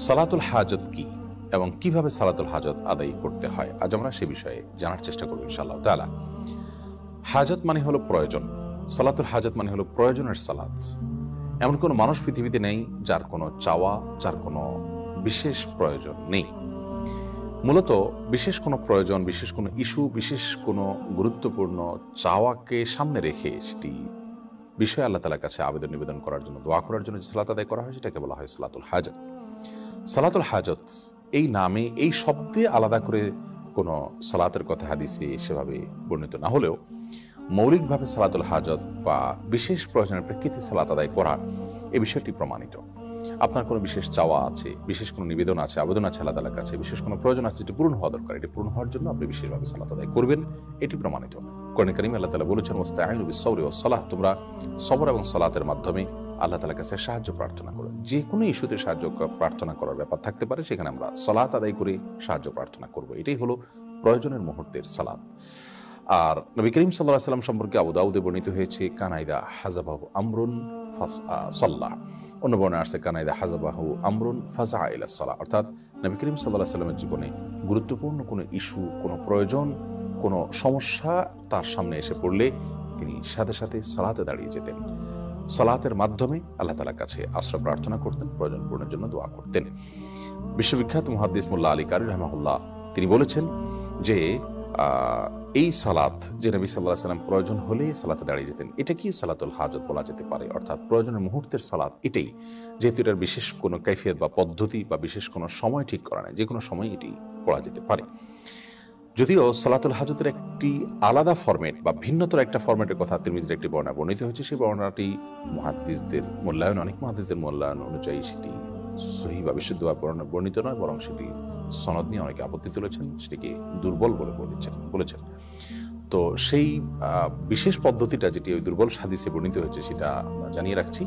সালাতুল হাজত কি এবং কিভাবে সালাতুল হাজত আদায় করতে হয়, আজ আমরা সে বিষয়ে জানার চেষ্টা করব ইনশাআল্লাহ তাআলা। হাজত মানে হলো প্রয়োজন, সালাতুল হাজত মানে হলো প্রয়োজনের সালাত। এমন কোনো মানুষ পৃথিবীতে নেই যার কোনো চাওয়া, যার কোনো বিশেষ প্রয়োজন নেই। মূলত বিশেষ কোনো প্রয়োজন, বিশেষ কোনো ইস্যু, বিশেষ কোনো গুরুত্বপূর্ণ চাওয়াকে সামনে রেখে সেটি বিষয়ে আল্লাহ তাআলার কাছে আবেদন নিবেদন করার জন্য, দোয়া করার জন্য যে সালাত আদায় করা হয় সেটাকে বলা হয় সালাতুল হাজত। সালাতুল হাজত এই নামে, এই শব্দে আলাদা করে কোনো সালাতের কথা হাদিসে সেভাবে বর্ণিত না হলেও মৌলিকভাবে সালাতুল হাজত বা বিশেষ প্রয়োজনের প্রেক্ষিতে সালাত আদায় করা এই বিষয়টি প্রমাণিত। আপনার কোনো বিশেষ চাওয়া আছে, বিশেষ কোনো নিবেদন আছে, আবেদন আছে আল্লাহ তাআলার কাছে, বিশেষ কোনো প্রয়োজন আছে যেটি পূরণ হওয়া দরকার, এটি পূরণ হওয়ার জন্য আপনি বিশেষভাবে সালাত আদায় করবেন, এটি প্রমাণিত। কোরআনে কারিমে আল্লাহ তাআলা বলেছেন ওয়াস্তাঈনু বিস-সাবরি ওয়াস-সালাহ, তোমরা সবর এবং সালাতের মাধ্যমে আল্লাহ তাআলার কাছে সাহায্য প্রার্থনা করো। যে কোনো ইস্যুতে সাহায্য প্রার্থনা করার ব্যাপার থাকতে পারে, সেখানে আমরা সালাত আদায় করে সাহায্য প্রার্থনা করব, এটাই হলো প্রয়োজনের মুহূর্তের সালাত। আর নবী করিম সাল্লাল্লাহু আলাইহি ওয়াসাল্লাম সম্পর্কে আবু দাউদে বর্ণিত হয়েছে কানাইদা হাজাবাহু আমরুন সাল্লাহ, অন্য বর্ণনায় আসছে কানাইদা হাজাবাহু আমরুন ফাজা ইলা সালাহ, অর্থাৎ নবী করিম সাল্লাল্লাহু আলাইহি ওয়াসাল্লামের জীবনে গুরুত্বপূর্ণ কোনো ইস্যু, কোনো প্রয়োজন, কোনো সমস্যা তার সামনে এসে পড়লে তিনি সাথে সাথে সালাতে দাঁড়িয়ে যেতেন। সালাতের মাধ্যমে আল্লাহ তাআলার কাছে আশ্রয় প্রার্থনা করতেন, প্রয়োজন পূরণের জন্য দোয়া করতেন। বিশ্ববিখ্যাত মুহাদ্দিস মোল্লা আলী কারি রাহিমাহুল্লাহ তিনি বলেছেন যে এই সালাত যে নবী সাল্লাল্লাহু আলাইহি ওয়াসাল্লাম প্রয়োজন হলে সালাতে দাঁড়িয়ে যেতেন, এটা কি সালাতুল হাজত বলা যেতে পারে, অর্থাৎ প্রয়োজনের মুহূর্তের সালাত এটাই, যেহেতু এটার বিশেষ কোনো কাইফিয়ত বা পদ্ধতি বা বিশেষ কোনো সময় ঠিক করা নেই, যে কোনো সময় এটি পড়া যেতে পারে। যদিও সালাতুল হাজতের একটি আলাদা ফরম্যাট বা ভিন্নতর একটা ফরম্যাটের কথা তিরমিজির একটি বর্ণনা বর্ণিত হয়েছে, সেই বর্ণনাটি মুহাদ্দিসদের মূল্যায়ন, অনেক মুহাদ্দিসদের মূল্যায়ন অনুযায়ী সেটি সহিহ বা বিশুদ্ধভাবে বর্ণিত নয়, বরং সেটি সনদ নিয়ে অনেকে আপত্তি তুলেছেন, সেটিকে দুর্বল বলে বলেছেন। তো সেই বিশেষ পদ্ধতিটা যেটি ওই দুর্বল হাদিসে বর্ণিত হয়েছে সেটা আমরা জানিয়ে রাখছি।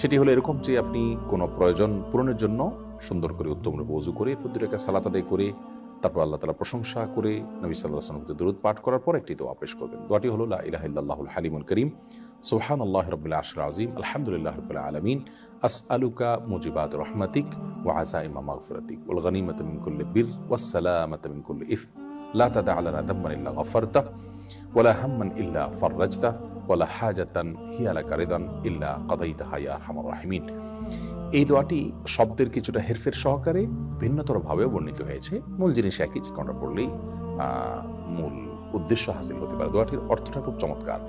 সেটি হলো এরকম যে আপনি কোনো প্রয়োজন পূরণের জন্য সুন্দর করে উত্তমরূপে ওযু করে এরপর 2 রাকাত সালাত আদায় করে তারপর আল্লাহ তাআলা প্রশংসা করে নবী সাল্লাল্লাহু আলাইহি ওয়াসাল্লামকে দরুদ পাঠ করার পর একটি দোয়া পেশ করবেন। দোয়াটি হলো লা ইলাহা ইল্লাল্লাহুল হালিমুল কারীম, সুবহানাল্লাহি রাব্বিল আরশিল আযীম, আলহামদুলিল্লাহি রাব্বিল আলামিন, আসআলুকা মুজিবাত রাহমাতিক ওয়া আযাইমা মাগফিরাতিক ওয়াল গনিমাতা মিন কুল্লি বির ওয়াস সালামাতা মিন কুল্লি ইসম লা তাদা লানা যামবান ইল্লা গফারতা ওয়ালা হাম্মান ইল্লা ফাররাজতা ওয়ালা হাজাতান হিয়া লাকা রিদান ইল্লা কাদাইতাহা ইয়া আরহামার রাহিমিন। এই দোয়াটি শব্দের কিছুটা হেরফের সহকারে ভিন্নতর ভাবেও বর্ণিত হয়েছে, মূল জিনিস একই, যে কোনটা পড়লেই মূল উদ্দেশ্য হাসিল হতে পারে। দোয়াটির অর্থটা খুব চমৎকার।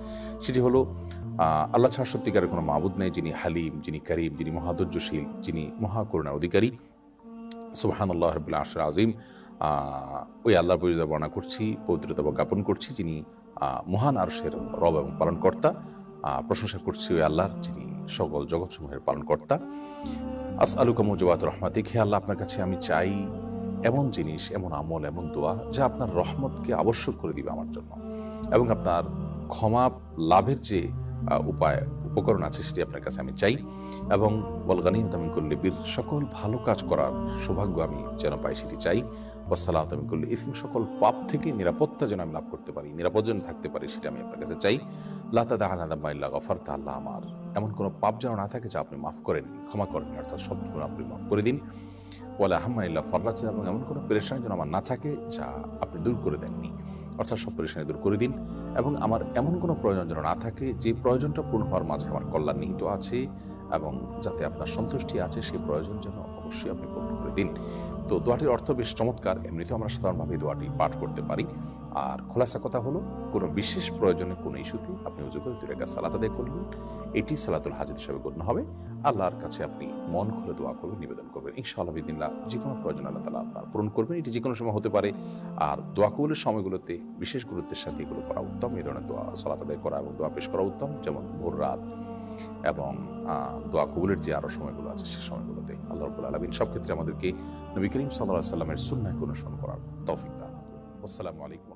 সেটি হলো আল্লাহ ছাড়া সত্যিকারের কোনো মাবুদ নেই, যিনি হালিম, যিনি কারীম, যিনি মহাধৈর্যশীল, যিনি মহাকরুণার অধিকারী। সুবহানাল্লাহি রাব্বিল আরশিল আযীম, ওই আল্লাহর পরিচয় বর্ণনা করছি, পবিত্রতা জ্ঞাপন করছি, যিনি মহান আরশের রব এবং পালনকর্তা। প্রশংসা করছি ওই আল্লাহর, যিনি সকল জগৎসমূহের পালনকর্তা। আসআলুকা মুজিবাত রাহমাতিক, হে আল্লাহ আপনার কাছে আমি চাই এমন জিনিস, এমন আমল, এমন দোয়া যা আপনার রহমতকে আবশ্যক করে দিবে আমার জন্য, এবং আপনার ক্ষমা লাভের যে উপকরণ আছে সেটি আপনার কাছে আমি চাই, এবং ওয়াল গনিমাতা মিন কুল্লি বির, সকল ভালো কাজ করার সৌভাগ্য আমি যেন পাই সেটি চাই, ওয়াস সালামাতা মিন কুল্লি ইসম, সকল পাপ থেকে নিরাপত্তা যেন আমি লাভ করতে পারি, নিরাপদ যেন থাকতে পারি সেটা আমি আপনার কাছে চাই। লা তাদা লানা যামবান ইল্লা গফারতা, আল্লাহ আমার এমন কোনো পাপ যেন না থাকে যা আপনি মাফ করেননি, ক্ষমা করেননি, অর্থাৎ সব গুনাহ আপনি মাফ করে দিন। ওয়ালা হাম্মান ইল্লা ফাররাজতা, এবং এমন কোনো পেরেশানি যেন আমার না থাকে যা আপনি দূর করে দেননি, অর্থাৎ সব পেরেশানি দূর করে দিন। এবং আমার এমন কোনো প্রয়োজন যেন না থাকে যে প্রয়োজনটা পূর্ণ হওয়ার মাঝে আমার কল্যাণ নিহিত আছে, এবং যাতে আপনার সন্তুষ্টি আছে, সেই প্রয়োজন যেন অবশ্যই আপনি পূর্ণ করে দিন। তো দোয়াটির অর্থ বেশ চমৎকার। এমনিতেও আমরা সাধারণভাবে দোয়াটি পাঠ করতে পারি। আর খোলাসা কথা হলো, কোনো বিশেষ প্রয়োজনে, কোনো ইস্যুতে আপনি উযু করে 2 রাকাত সালাত আদায় করলেন, এটি সালাতুল হাজত হিসেবে গণ্য হবে। আল্লাহর কাছে আপনি মন খুলে দোয়া করবেন, নিবেদন করবেন, ইনশাআল্লাহ বিদিনিল্লাহ যে কোনো প্রয়োজন আল্লাহ তাআলা আপনার পূরণ করবেন। এটি যে কোনো সময় হতে পারে। আর দোয়া কবুলের সময়গুলোতে বিশেষ গুরুত্বের সাথে এগুলো করা উত্তম। এই ধরনের দোয়া সালাত আদায় করা এবং দোয়া পেশ করা উত্তম, যেমন ভোর রাত এবং দোয়া কবুলের যে আরো সময়গুলো আছে সে সময়গুলোতে। আল্লাহ রাব্বুল আলামিন সব ক্ষেত্রে আমাদেরকে নবী করিম সাল্লাল্লাহু আলাইহি ওয়াসাল্লামের সুন্নাহকে অনুসরণ করার তৌফিক দান করুন। আসসালামু আলাইকুম।